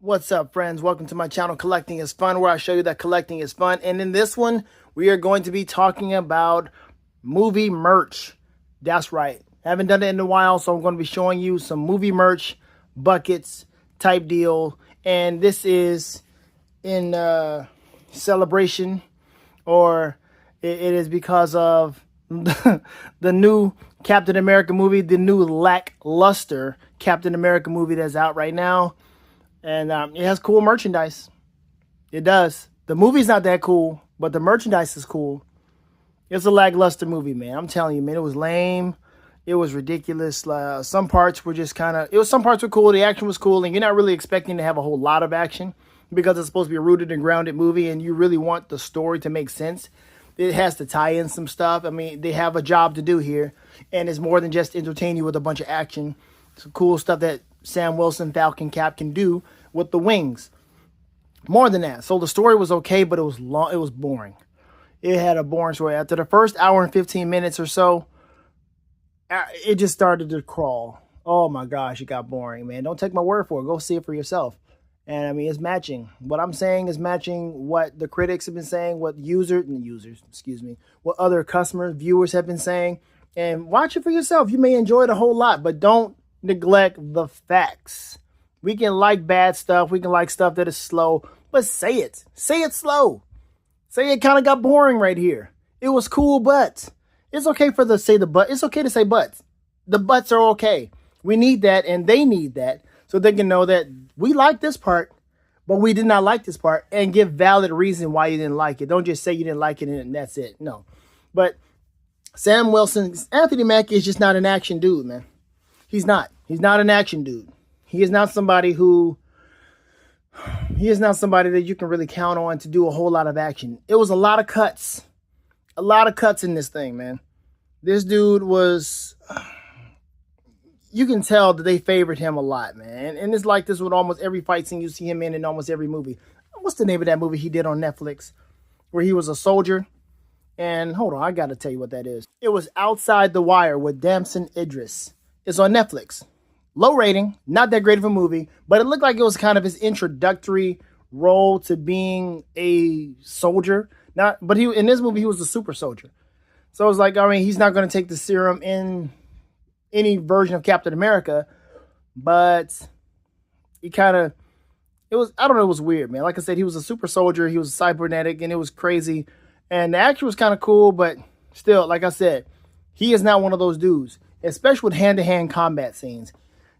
What's up, friends? Welcome to my channel, Collecting is Fun, where I show you that collecting is fun. And in this one, we are going to be talking about movie merch. That's right. Haven't done it in a while, so I'm going to be showing you some movie merch, buckets type deal. And this is in celebration, or it is because of the new Captain America movie, the new Lackluster Captain America movie that's out right now. And it has cool merchandise. It does. The movie's not that cool, but the merchandise is cool. It's a lackluster movie, man. I'm telling you, man. It was lame. It was ridiculous. Some parts were just kind of... Some parts were cool. The action was cool. And you're not really expecting to have a whole lot of action because it's supposed to be a rooted and grounded movie. And you really want the story to make sense. It has to tie in some stuff. I mean, they have a job to do here. And it's more than just entertain you with a bunch of action. Some cool stuff that Sam Wilson Falcon Cap can do with the wings. More than that. So the story was okay, but it was long. It was boring. It had a boring story. After the first hour and 15 minutes or so, it just started to crawl. Oh my gosh, it got boring, man. Don't take my word for it. Go see it for yourself. And I mean, it's matching. What I'm saying is matching what the critics have been saying, what what other customers, viewers have been saying. And watch it for yourself. You may enjoy it a whole lot, but don't neglect the facts. We can like bad stuff. We can like stuff that is slow, but say it. Say it slow. Say it kind of got boring right here. It was cool, but it's okay for the say the but. It's okay to say buts. The buts are okay. We need that, and they need that, so they can know that we like this part, but we did not like this part, and give valid reason why you didn't like it. Don't just say you didn't like it and that's it. No. But Sam Wilson, Anthony Mackie is just not an action dude, man. He's not. He's not an action dude. He is not somebody that you can really count on to do a whole lot of action. It was a lot of cuts. A lot of cuts in this thing, man. This dude was... You can tell that they favored him a lot, man. And it's like this with almost every fight scene you see him in almost every movie. What's the name of that movie he did on Netflix? Where he was a soldier. And hold on, I got to tell you what that is. It was Outside the Wire with Damson Idris. It's on Netflix. Low rating, not that great of a movie, but it looked like it was kind of his introductory role to being a soldier. But in this movie, he was a super soldier. So it's like, I mean, he's not going to take the serum in any version of Captain America, but I don't know, it was weird, man. Like I said, he was a super soldier. He was cybernetic, and it was crazy. And the action was kind of cool, but still, like I said, he is not one of those dudes, especially with hand-to-hand combat scenes.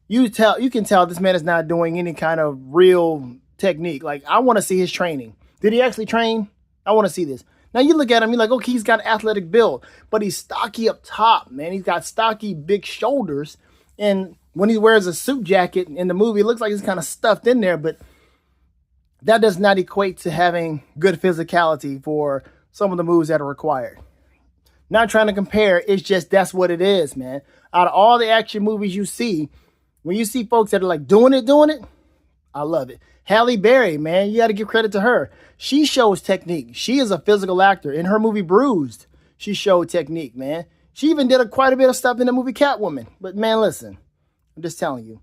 You can tell this man is not doing any kind of real technique. Like, I want to see his training. Did he actually train? I want to see this. Now, you look at him, you're like, okay, he's got an athletic build, but he's stocky up top, man. He's got stocky, big shoulders. And when he wears a suit jacket in the movie, it looks like he's kind of stuffed in there, but that does not equate to having good physicality for some of the moves that are required. Not trying to compare, it's just that's what it is, man. Out of all the action movies you see, when you see folks that are like doing it, I love it. Halle Berry, man, you got to give credit to her. She shows technique. She is a physical actor. In her movie Bruised, she showed technique, man. She even did quite a bit of stuff in the movie Catwoman. But, man, listen, I'm just telling you.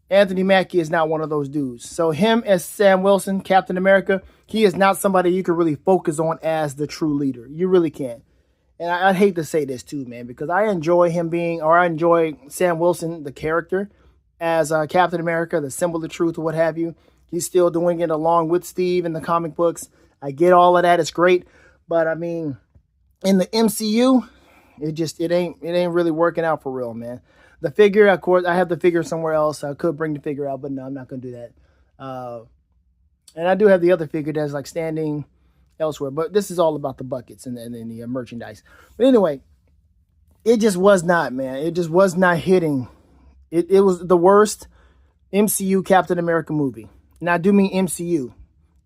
Anthony Mackie is not one of those dudes. So him as Sam Wilson, Captain America, he is not somebody you can really focus on as the true leader. You really can't. And I'd hate to say this too, man, because I enjoy I enjoy Sam Wilson, the character, as Captain America, the symbol of truth or what have you. He's still doing it along with Steve in the comic books. I get all of that. It's great. But I mean, in the MCU, it ain't really working out for real, man. The figure, of course, I have the figure somewhere else. I could bring the figure out, but no, I'm not going to do that. And I do have the other figure that's like standing elsewhere, but this is all about the buckets and the merchandise. But anyway, it just was not, man. It just was not hitting. It was the worst MCU Captain America movie. And I do mean MCU.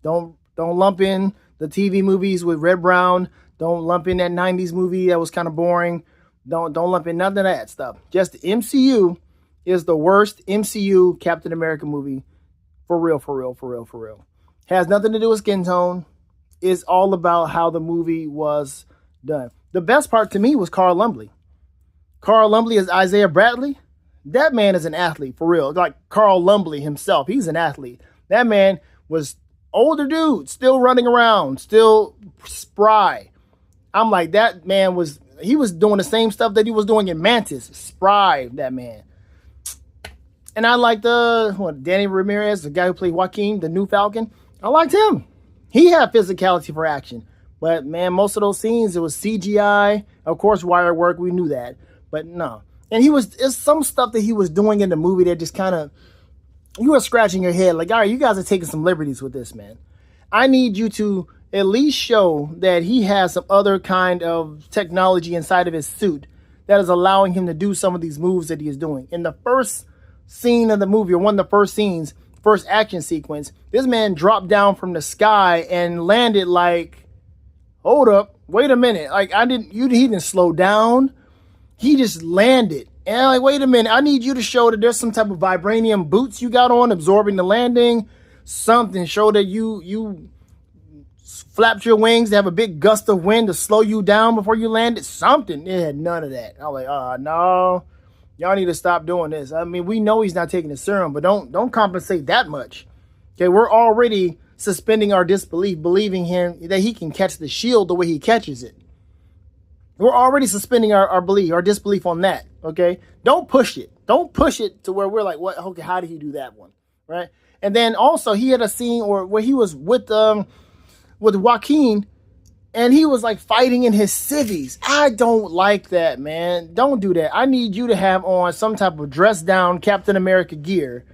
Don't lump in the TV movies with Red Brown. Don't lump in that 90s movie that was kind of boring. Don't lump in none of that stuff. Just the MCU is the worst MCU Captain America movie. For real. Has nothing to do with skin tone. It's all about how the movie was done. The best part to me was Carl Lumbly. Carl Lumbly as Isaiah Bradley. That man is an athlete, for real. Like Carl Lumbly himself, he's an athlete. That man was older dude, still running around, still spry. I'm like, that man he was doing the same stuff that he was doing in Mantis. Spry, that man. And I liked Danny Ramirez, the guy who played Joaquin, the new Falcon. I liked him. He had physicality for action. But, man, most of those scenes, it was CGI. Of course, wire work, we knew that. But, no. And it's some stuff that he was doing in the movie that just kind of, you were scratching your head. Like, all right, you guys are taking some liberties with this, man. I need you to at least show that he has some other kind of technology inside of his suit that is allowing him to do some of these moves that he is doing. In the first scene of the movie, or one of the first scenes, first action sequence, this man dropped down from the sky and landed like, hold up, wait a minute. Like, he didn't slow down. He just landed. And I'm like, wait a minute, I need you to show that there's some type of vibranium boots you got on absorbing the landing. Something, show that you flapped your wings to have a big gust of wind to slow you down before you landed. Something. It had none of that. I was like, no. Y'all need to stop doing this. I mean, we know he's not taking the serum, but don't compensate that much. Okay, we're already suspending our disbelief, believing him that he can catch the shield the way he catches it. We're already suspending our belief, our disbelief on that. Okay, don't push it. Don't push it to where we're like, what? Okay, how did he do that one? Right? And then also he had a scene where he was with Joaquin. And he was like fighting in his civvies. I don't like that, man. Don't do that. I need you to have on some type of dress down Captain America gear,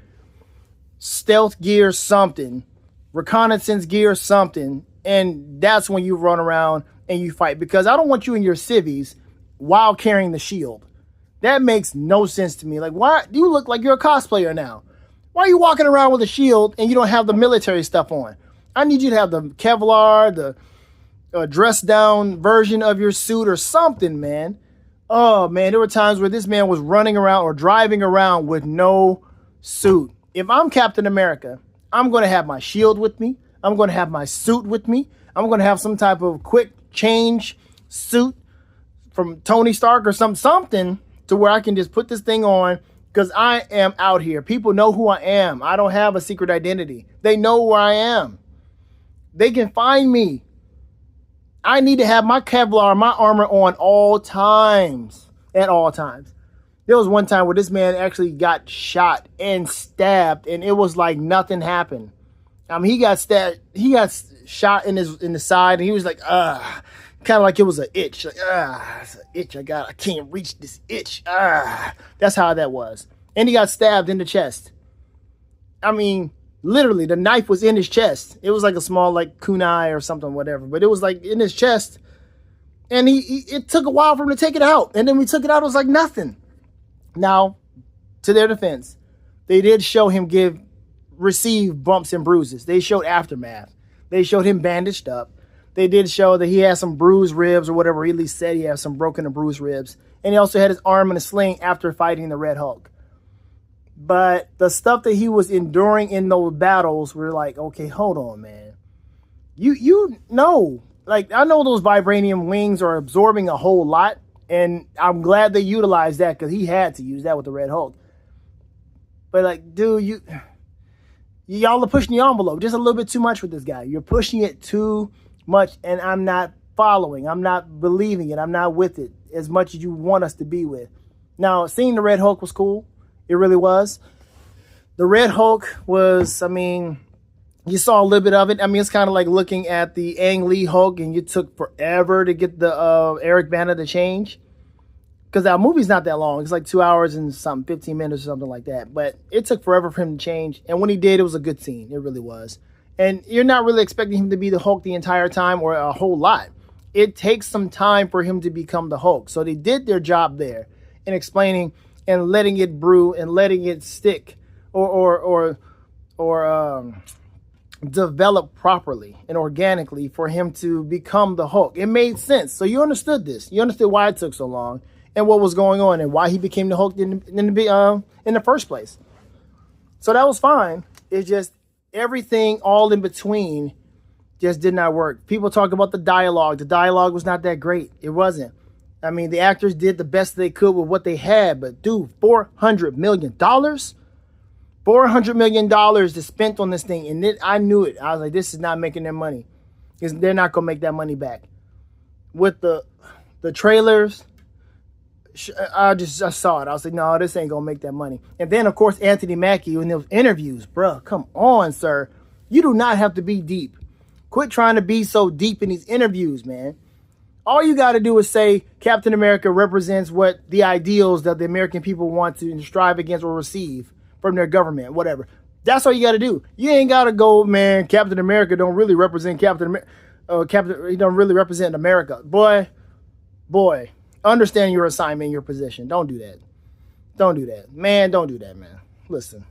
stealth gear, something, reconnaissance gear, something. And that's when you run around and you fight. Because I don't want you in your civvies while carrying the shield. That makes no sense to me. Like, why do you look like you're a cosplayer now? Why are you walking around with a shield and you don't have the military stuff on? I need you to have the Kevlar, the dressed down version of your suit or something, man. Oh, man, there were times where this man was running around or driving around with no suit. If I'm Captain America, I'm going to have my shield with me. I'm going to have my suit with me. I'm going to have some type of quick change suit from Tony Stark or something to where I can just put this thing on because I am out here. People know who I am. I don't have a secret identity. They know where I am. They can find me. I need to have my Kevlar, my armor on all times, at all times. There was one time where this man actually got shot and stabbed, and it was like nothing happened. I mean, he got stabbed, he got shot in the side, and he was like, kind of like it was an itch, like, it's an itch. I can't reach this itch. That's how that was. And he got stabbed in the chest. I mean, literally, the knife was in his chest. It was like a small, like, kunai or something, whatever. But it was, like, in his chest. And it took a while for him to take it out. And then we took it out, it was like nothing. Now, to their defense, they did show him receive bumps and bruises. They showed aftermath. They showed him bandaged up. They did show that he had some bruised ribs or whatever. He at least said he had some broken and bruised ribs. And he also had his arm in a sling after fighting the Red Hulk. But the stuff that he was enduring in those battles, we're like, okay, hold on, man. You know, like, I know those vibranium wings are absorbing a whole lot, and I'm glad they utilized that because he had to use that with the Red Hulk. But, like, dude, y'all are pushing the envelope just a little bit too much with this guy. You're pushing it too much, and I'm not following. I'm not believing it. I'm not with it as much as you want us to be with. Now, seeing the Red Hulk was cool. It really was. The Red Hulk was, I mean, you saw a little bit of it. I mean, it's kind of like looking at the Ang Lee Hulk, and you took forever to get the Eric Bana to change. Because that movie's not that long. It's like 2 hours and something, 15 minutes or something like that. But it took forever for him to change. And when he did, it was a good scene. It really was. And you're not really expecting him to be the Hulk the entire time or a whole lot. It takes some time for him to become the Hulk. So they did their job there in explaining and letting it brew and letting it stick or develop properly and organically for him to become the Hulk. It made sense. So you understood this. You understood why it took so long and what was going on and why he became the Hulk in the first place. So that was fine. It's just everything all in between just did not work. People talk about the dialogue. The dialogue was not that great. It wasn't. I mean, the actors did the best they could with what they had, but dude, $400 million? $400 million is spent on this thing, and I knew it. I was like, this is not making their money. They're not going to make that money back. With the trailers, I saw it. I was like, no, this ain't going to make that money. And then, of course, Anthony Mackie in those interviews. Bruh, come on, sir. You do not have to be deep. Quit trying to be so deep in these interviews, man. All you got to do is say Captain America represents what the ideals that the American people want to strive against or receive from their government, whatever. That's all you got to do. You ain't got to go, man, Captain America don't really represent Captain America. He don't really represent America. Boy, understand your assignment, your position. Don't do that. Don't do that. Man, don't do that, man. Listen,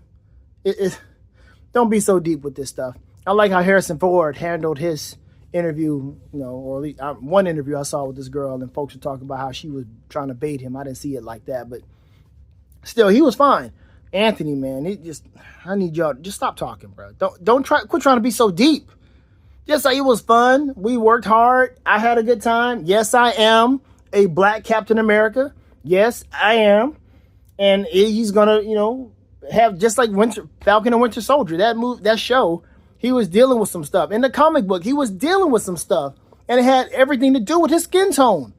don't be so deep with this stuff. I like how Harrison Ford handled his interview, or at least one interview I saw with this girl, and folks were talking about how she was trying to bait him. I didn't see it like that, but still, he was fine. Anthony, man, I need y'all to just stop talking, bro. Quit trying to be so deep. Just like it was fun. We worked hard. I had a good time. Yes, I am a black Captain America. Yes, I am. And he's gonna, have just like Falcon and Winter Soldier. That show, he was dealing with some stuff. In the comic book, he was dealing with some stuff. And it had everything to do with his skin tone.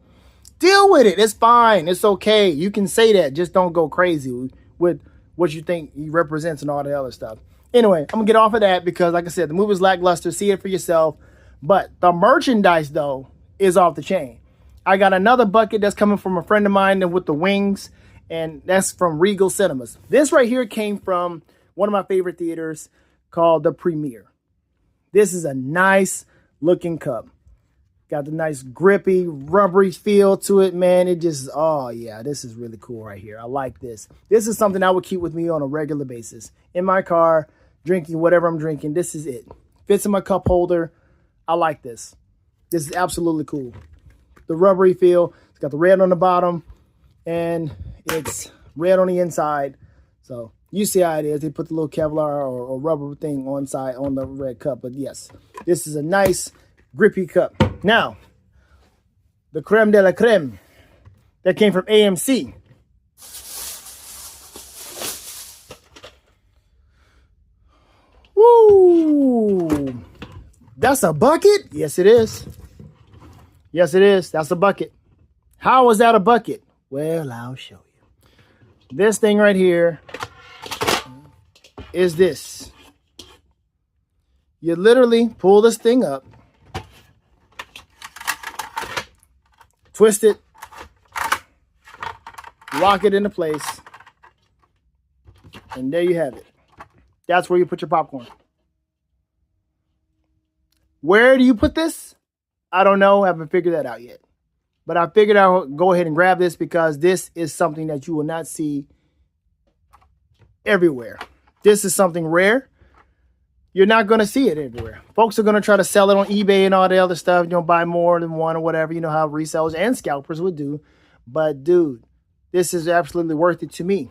Deal with it. It's fine. It's okay. You can say that. Just don't go crazy with what you think he represents and all the other stuff. Anyway, I'm going to get off of that because, like I said, the movie's lackluster. See it for yourself. But the merchandise, though, is off the chain. I got another bucket that's coming from a friend of mine with the wings, and that's from Regal Cinemas. This right here came from one of my favorite theaters called The Premiere. This is a nice looking cup. Got the nice grippy, rubbery feel to it, man. It just, oh yeah, this is really cool right here. I like this. This is something I would keep with me on a regular basis. In my car, drinking whatever I'm drinking. This is it. Fits in my cup holder. I like this. This is absolutely cool. The rubbery feel. It's got the red on the bottom, and it's red on the inside. So you see how it is. They put the little Kevlar or rubber thing on the red cup. But yes, this is a nice grippy cup. Now, the creme de la creme that came from AMC. Woo! That's a bucket? Yes, it is. Yes, it is. That's a bucket. How is that a bucket? Well, I'll show you. This thing right here is this. You literally pull this thing up, twist it, lock it into place, and there you have it. That's where you put your popcorn. Where do you put this? I don't know. I haven't figured that out yet. But I figured I'll go ahead and grab this because this is something that you will not see everywhere. This is something rare. You're not going to see it everywhere. Folks are going to try to sell it on eBay and all the other stuff. Buy more than one or whatever. You know how resellers and scalpers would do. But, dude, this is absolutely worth it to me.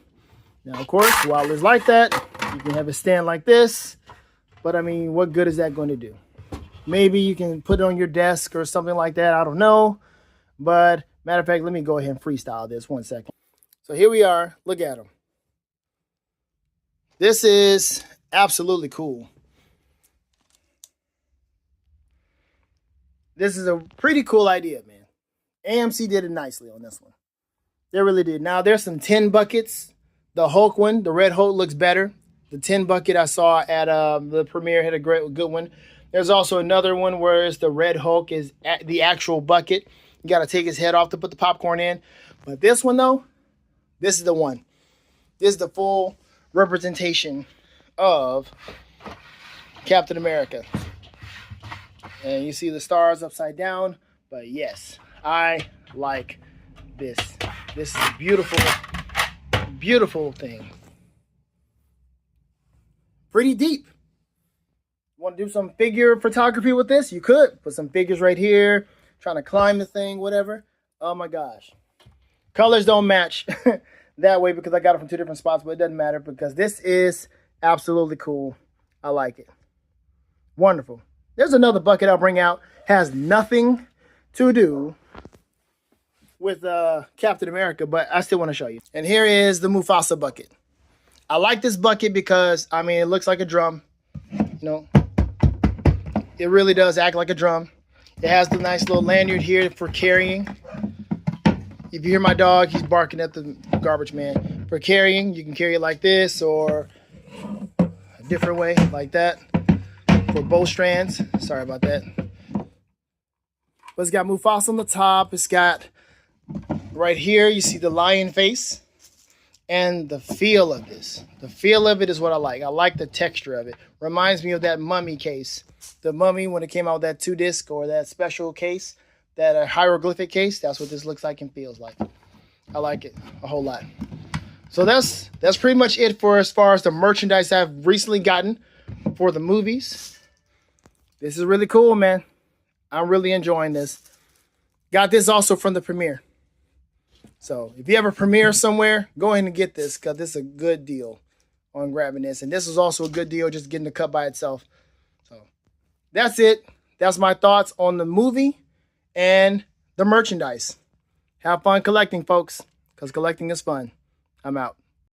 Now, of course, while it's like that, you can have it stand like this. But, I mean, what good is that going to do? Maybe you can put it on your desk or something like that. I don't know. But, matter of fact, let me go ahead and freestyle this 1 second. So, here we are. Look at them. This is absolutely cool. This is a pretty cool idea, man. AMC did it nicely on this one. They really did. Now, there's some tin buckets. The Hulk one, the Red Hulk, looks better. The tin bucket I saw at the premiere had a good one. There's also another one where it's the Red Hulk is the actual bucket. You got to take his head off to put the popcorn in. But this one, though, this is the one. This is the full representation of Captain America. And you see the stars upside down. But yes, I like this. This is a beautiful, beautiful thing. Pretty deep. Want to do some figure photography with this? You could. Put some figures right here. Trying to climb the thing, whatever. Oh my gosh. Colors don't match that way because I got it from two different spots. But it doesn't matter because this is absolutely cool. I like it. Wonderful. There's another bucket I'll bring out. Has nothing to do with Captain America, but I still want to show you. And here is the Mufasa bucket. I like this bucket because, I mean, it looks like a drum. You know, it really does act like a drum. It has the nice little lanyard here for carrying. If you hear my dog, he's barking at the garbage man. For carrying, you can carry it like this or a different way, like that. For both strands. Sorry about that. But it's got Mufasa on the top. It's got right here, you see the lion face. And the feel of this. The feel of it is what I like. I like the texture of it. Reminds me of that Mummy case. The Mummy, when it came out with that 2-disc or that special case, that hieroglyphic case, that's what this looks like and feels like. I like it a whole lot. So that's pretty much it for as far as the merchandise I've recently gotten for the movies. This is really cool, man. I'm really enjoying this. Got this also from the premiere. So if you ever premiere somewhere, go ahead and get this because this is a good deal on grabbing this. And this is also a good deal just getting the cup by itself. So that's it. That's my thoughts on the movie and the merchandise. Have fun collecting, folks, because collecting is fun. I'm out.